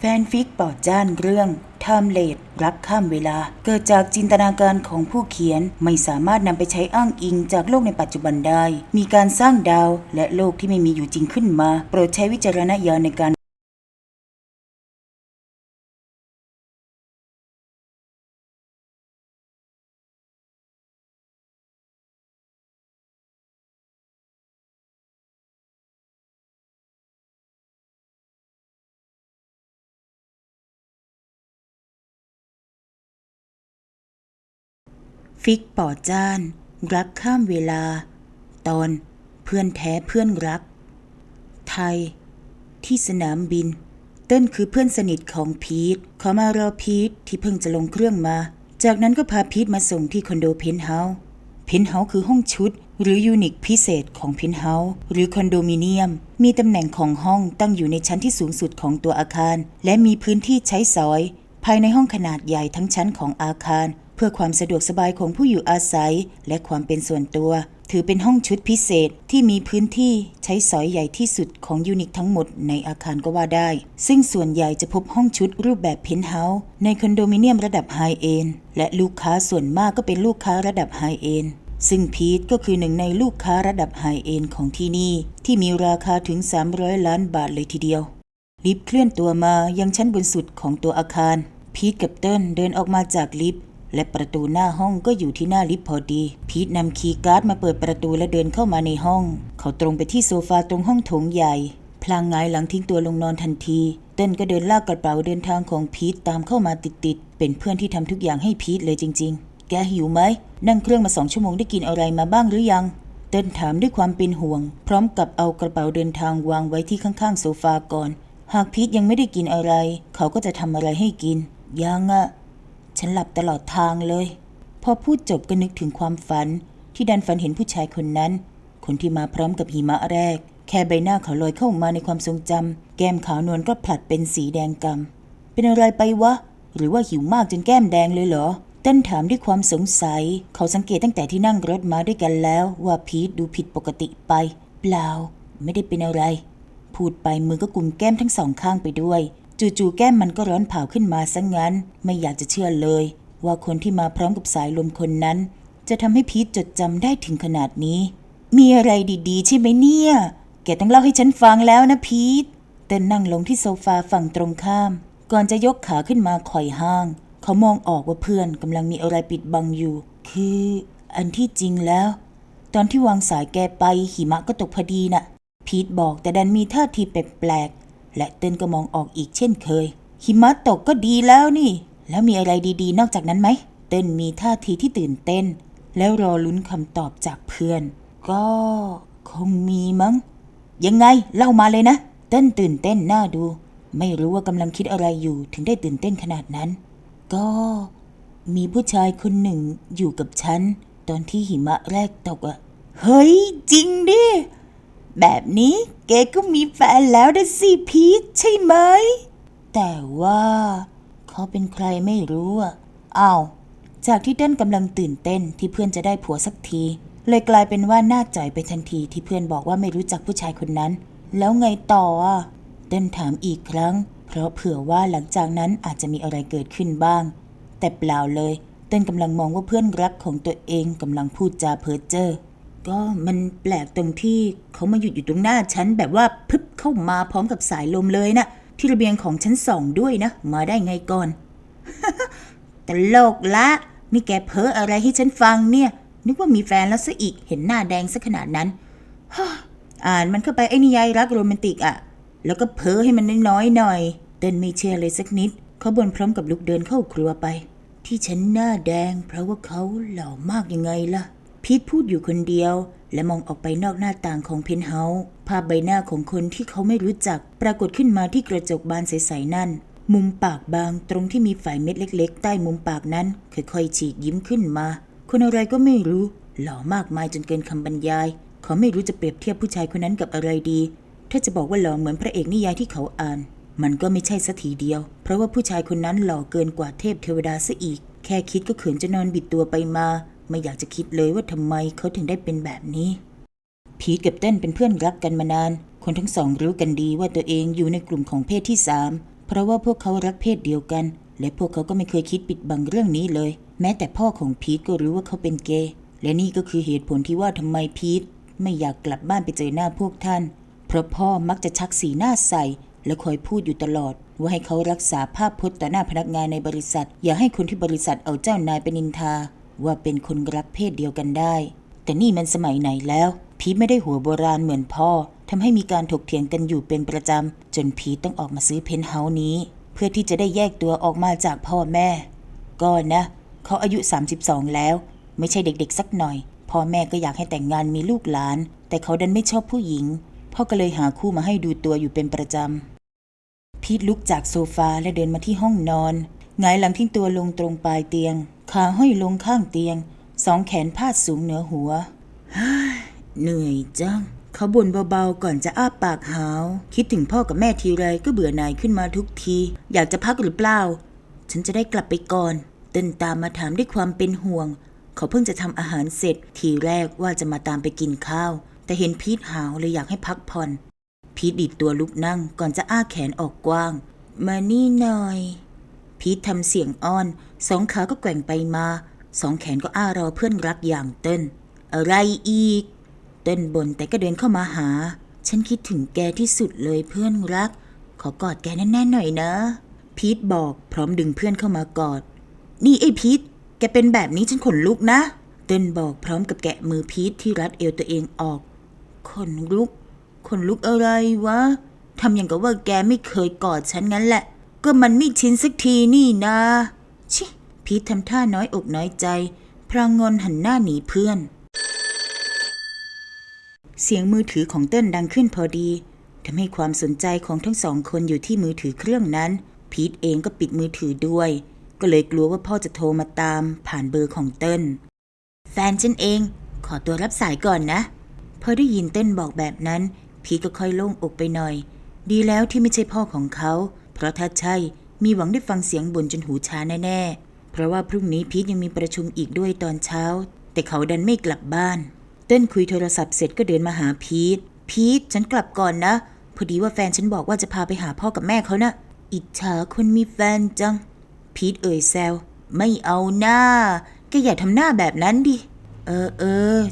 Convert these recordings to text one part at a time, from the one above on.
แฟนฟิกปอดจ้านเรื่องไทม์เลสรักข้ามเวลาเกิดจากจินตนาการของผู้เขียนไม่สามารถนำไปใช้อ้างอิงจากโลกในปัจจุบันได้มีการสร้างดาวและโลกที่ไม่มีอยู่จริงขึ้นมาโปรดใช้วิจารณญาณในการฟิกปอจ้านรักข้ามเวลาตอนเพื่อนแท้เพื่อนรักไทยที่สนามบินเติ้ลคือเพื่อนสนิทของพีทเขามารอพีทที่เพิ่งจะลงเครื่องมาจากนั้นก็พาพีทมาส่งที่คอนโดเพนท์เฮาส์คือห้องชุดหรือยูนิคพิเศษของเพนท์เฮาส์หรือคอนโดมิเนียมมีตำแหน่งของห้องตั้งอยู่ในชั้นที่สูงสุดของตัวอาคารและมีพื้นที่ใช้สอยภายในห้องขนาดใหญ่ทั้งชั้นของอาคารเพื่อความสะดวกสบายของผู้อยู่อาศัยและความเป็นส่วนตัวถือเป็นห้องชุดพิเศษที่มีพื้นที่ใช้สอยใหญ่ที่สุดของยูนิคทั้งหมดในอาคารก็ว่าได้ซึ่งส่วนใหญ่จะพบห้องชุดรูปแบบเพนท์เฮาส์ในคอนโดมิเนียมระดับไฮเอนด์และลูกค้าส่วนมากก็เป็นลูกค้าระดับไฮเอนด์ซึ่งพีทก็คือหนึ่งในลูกค้าระดับไฮเอนด์ของที่นี่ที่มีราคาถึง300 ล้านบาทเลยทีเดียวลิฟต์เคลื่อนตัวมายังชั้นบนสุดของตัวอาคารพีทกับเติ้ลเดินออกมาจากลิฟต์และประตูหน้าห้องก็อยู่ที่หน้าลิฟต์พอดีพีทนำคีย์การ์ดมาเปิดประตูและเดินเข้ามาในห้องเขาตรงไปที่โซฟาตรงห้องโถงใหญ่พลางหงายหลังทิ้งตัวลงนอนทันทีเติ้ลก็เดินลากกระเป๋าเดินทางของพีทตามเข้ามาติดๆเป็นเพื่อนที่ทำทุกอย่างให้พีทเลยจริงๆแกหิวไหมนั่งเครื่องมา2 ชั่วโมงได้กินอะไรมาบ้างหรือยังเติ้ลถามด้วยความเป็นห่วงพร้อมกับเอากระเป๋าเดินทางวางไว้ที่ข้างๆโซฟาก่อนหากพีทยังไม่ได้กินอะไรเขาก็จะทำอะไรให้กินยังอะฉันหลับตลอดทางเลยพอพูดจบก็นึกถึงความฝันที่ดันฝันเห็นผู้ชายคนนั้นคนที่มาพร้อมกับหิมะแรกแค่ใบหน้าเขาลอยเข้ามาในความทรงจำแก้มขาวนวลก็ผลัดเป็นสีแดงกำเป็นอะไรไปวะหรือว่าหิวมากจนแก้มแดงเลยเหรอเต้นถามด้วยความสงสัยเขาสังเกตตั้งแต่ที่นั่งรถมาด้วยกันแล้วว่าพีทดูผิดปกติไปเปล่าไม่ได้เป็นอะไรพูดไปมือก็กุมแก้มทั้งสองข้างไปด้วยจู่ๆแก้มมันก็ร้อนเผาขึ้นมาซะงั้นไม่อยากจะเชื่อเลยว่าคนที่มาพร้อมกับสายลมคนนั้นจะทำให้พีทจดจำได้ถึงขนาดนี้มีอะไรดีๆใช่ไหมเนี่ยแกต้องเล่าให้ฉันฟังแล้วนะพีทเต้นนั่งลงที่โซฟาฝั่งตรงข้ามก่อนจะยกขาขึ้นมาไขว่ห้างเขามองออกว่าเพื่อนกำลังมีอะไรปิดบังอยู่คืออันที่จริงแล้วตอนที่วางสายแกไปหิมะก็ตกพอดีน่ะพีทบอกแต่ดันมีท่าทีแปลกและเติ้ลก็มองออกอีกเช่นเคยหิมะตกก็ดีแล้วนี่แล้วมีอะไรดีๆนอกจากนั้นไหมเติ้ลมีท่าทีที่ตื่นเต้นแล้วรอลุ้นคำตอบจากเพื่อนก็คงมีมั้งยังไงเล่ามาเลยนะเติ้ลตื่นเต้นน่าดูไม่รู้ว่ากำลังคิดอะไรอยู่ถึงได้ตื่นเต้นขนาดนั้นก็มีผู้ชายคนหนึ่งอยู่กับฉันตอนที่หิมะแรกตกอะเฮ้ยจริงดิแบบนี้แกก็มีแฟนแล้วนะสิพีทใช่ไหมแต่ว่าเขาเป็นใครไม่รู้อ่ะอ้าวจากที่เต้นกำลังตื่นเต้นที่เพื่อนจะได้ผัวสักทีเลยกลายเป็นว่าหน้าจ่อยไปทันทีที่เพื่อนบอกว่าไม่รู้จักผู้ชายคนนั้นแล้วไงต่ออ่ะเต้นถามอีกครั้งเพราะเผื่อว่าหลังจากนั้นอาจจะมีอะไรเกิดขึ้นบ้างแต่เปล่าเลยเต้นกำลังมองว่าเพื่อนรักของตัวเองกำลังพูดจาเพ้อเจ้อก็มันแปลกตรงที่เขามาหยุดอยู่ตรงหน้าฉันแบบว่าพึบเข้ามาพร้อมกับสายลมเลยนะที่ระเบียงของชั้น2ด้วยนะมาได้ไงก่อน ตลกละนี่แกเพ้ออะไรให้ฉันฟังเนี่ยนึกว่ามีแฟนแล้วซะอีกเห็นหน้าแดงซะขนาดนั้น อ่านมันเข้าไปไอ้นิยายรักโรแมนติกอะแล้วก็เพ้อให้มันน้อยๆหน่อยเต้นไม่เชื่อเลยสักนิดเขาบ่นพร้อมกับลุกเดินเข้าครัวไปที่ฉันหน้าแดงเพราะว่าเขาหล่อมากยังไงล่ะพีทพูดอยู่คนเดียวและมองออกไปนอกหน้าต่างของเพนท์เฮาส์ภาพใบหน้าของคนที่เขาไม่รู้จักปรากฏขึ้นมาที่กระจกบานใสๆนั่นมุมปากบางตรงที่มีฝายเม็ดเล็กๆใต้มุมปากนั้นค่อยๆฉีกยิ้มขึ้นมาคนอะไรก็ไม่รู้หล่อมากมายจนเกินคำบรรยายเขาไม่รู้จะเปรียบเทียบผู้ชายคนนั้นกับอะไรดีถ้าจะบอกว่าหล่อเหมือนพระเอกนิยายที่เขาอ่านมันก็ไม่ใช่สักทีเดียวเพราะว่าผู้ชายคนนั้นหล่อเกินกว่าเทพเทวดาซะอีกแค่คิดก็เขินจะนอนบิดตัวไปมาไม่อยากจะคิดเลยว่าทำไมเขาถึงได้เป็นแบบนี้พีทกับเต้นเป็นเพื่อนรักกันมานานคนทั้งสองรู้กันดีว่าตัวเองอยู่ในกลุ่มของเพศที่3 เพราะว่าพวกเขารักเพศเดียวกันและพวกเขาก็ไม่เคยคิดปิดบังเรื่องนี้เลยแม้แต่พ่อของพีทก็รู้ว่าเขาเป็นเกย์และนี่ก็คือเหตุผลที่ว่าทำไมพีทไม่อยากกลับบ้านไปเจอหน้าพวกท่านเพราะพ่อมักจะชักสีหน้าใส่และคอยพูดอยู่ตลอดว่าให้เขารักษาภาพพจน์ต่อหน้าพนักงานในบริษัทอย่าให้คนที่บริษัทเอาเจ้านายไปนินทาว่าเป็นคนรักเพศเดียวกันได้แต่นี่มันสมัยไหนแล้วพีทไม่ได้หัวโบราณเหมือนพ่อทำให้มีการถกเถียงกันอยู่เป็นประจำจนพีทต้องออกมาซื้อเพนท์เฮาส์นี้เพื่อที่จะได้แยกตัวออกมาจากพ่อแม่ก็นะเขาอายุ32แล้วไม่ใช่เด็กๆสักหน่อยพ่อแม่ก็อยากให้แต่งงานมีลูกหลานแต่เขาดันไม่ชอบผู้หญิงพ่อก็เลยหาคู่มาให้ดูตัวอยู่เป็นประจำพีทลุกจากโซฟาและเดินมาที่ห้องนอนหงายหลังทิ้งตัวลงตรงปลายเตียงขาห้อยลงข้างเตียงสองแขนพาดสูงเหนือหัวเหนื่อยจังเขาบ่นเบาๆก่อนจะอ้าปากหาวคิดถึงพ่อกับแม่ทีไรก็เบื่อหน่ายขึ้นมาทุกทีอยากจะพักหรือเปล่าฉันจะได้กลับไปก่อนเดินตามมาถามด้วยความเป็นห่วงเขาเพิ่งจะทำอาหารเสร็จทีแรกว่าจะมาตามไปกินข้าวแต่เห็นพีทหาวเลยอยากให้พักผ่อนพีทดีดตัวลุกนั่งก่อนจะอ้าแขนออกกว้างมานี่หน่อยพีททำเสียงอ้อนสองขาก็แกว่งไปมาสองแขนก็อ้ารอเพื่อนรักอย่างเต้นอะไรอีกเต้นบ่นแต่ก็เดินเข้ามาหาฉันคิดถึงแกที่สุดเลยเพื่อนรักขอกอดแกแน่นๆหน่อยนะพีทบอกพร้อมดึงเพื่อนเข้ามากอดนี่ไอ้พีทแกเป็นแบบนี้ฉันขนลุกนะเต้นบอกพร้อมกับแกะมือพีทที่รัดเอวตัวเองออกขนลุกอะไรวะทำอย่างกับว่าแกไม่เคยกอดฉันงั้นแหละก็มันไม่ชินสักทีนี่นะชิพีททำท่าน้อยอกน้อยใจพลางงอนหันหน้าหนีเพื่อนเสียงมือถือของเติ้ลดังขึ้นพอดีทำให้ความสนใจของทั้งสองคนอยู่ที่มือถือเครื่องนั้นพีทเองก็ปิดมือถือด้วยก็เลยกลัวว่าพ่อจะโทรมาตามผ่านเบอร์ของเติ้ลแฟนฉันเองขอตัวรับสายก่อนนะพอได้ยินเติ้ลบอกแบบนั้นพีทก็ค่อยโล่งอกไปหน่อยดีแล้วที่ไม่ใช่พ่อของเขาเพราะถ้าใช่มีหวังได้ฟังเสียงบ่นจนหูชาแน่ๆเพราะว่าพรุ่งนี้พีทยังมีประชุมอีกด้วยตอนเช้าแต่เขาดันไม่กลับบ้านเติ้ลคุยโทรศัพท์เสร็จก็เดินมาหาพีทฉันกลับก่อนนะพอดีว่าแฟนฉันบอกว่าจะพาไปหาพ่อกับแม่เขานะอิจฉาคนมีแฟนจังพีทเอ่ยแซวไม่เอาหน้าแกอย่าทำหน้าแบบนั้นดิ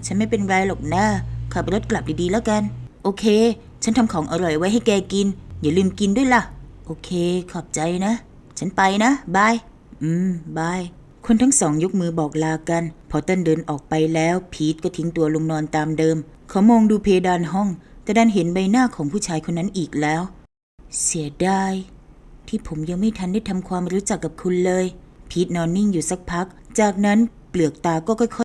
ฉันไม่เป็นไรหรอกนะขับรถกลับดีๆแล้วกันโอเคฉันทำของอร่อยไว้ให้แกกินอย่าลืมกินด้วยล่ะโอเคขอบใจนะฉันไปนะบายบายคนทั้งสองยกมือบอกลากันพอเติ้ลเดินออกไปแล้วพีทก็ทิ้งตัวลงนอนตามเดิมเขามองดูเพดานห้องแต่ดันเห็นใบหน้าของผู้ชายคนนั้นอีกแล้วเสียดายที่ผมยังไม่ทันได้ทำความรู้จักกับคุณเลยพีทนอนนิ่งอยู่สักพักจากนั้นเปลือกตาก็ค่อย